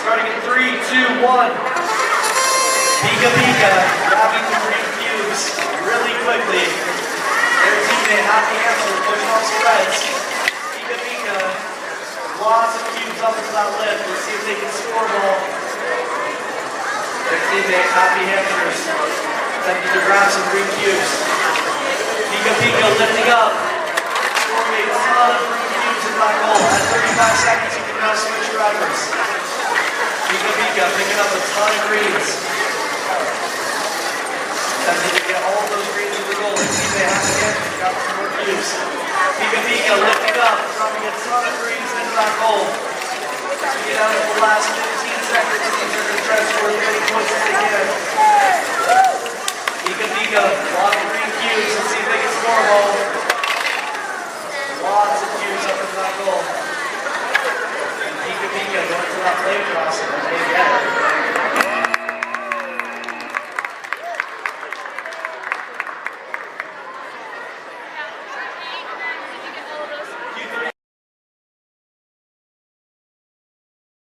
Starting in 3, 2, 1. Pika Pika, grabbing the green cubes really quickly. Their teammate Happy Hamster pushing off spreads. Pika Pika, lots of cubes up into that lift. Let's see if they can score ball. Their teammate Happy Hamsters attempting to grab some green cubes. Pika Pika lifting up, scoring a ton of green cubes in that goal. At 35 seconds, you can now switch your efforts. Pika Pika picking up a ton of greens. Attempting to get all of those greens to the goal. Let's see if they have to get got some more cubes. Pika Pika lifting up, dropping a ton of greens into that goal. As we get out of the last 15 seconds, these are going to try to score as many points as they can. Pika Pika, a lot of green cubes. Let's see if they can score a ball. Lots of cubes up into that goal.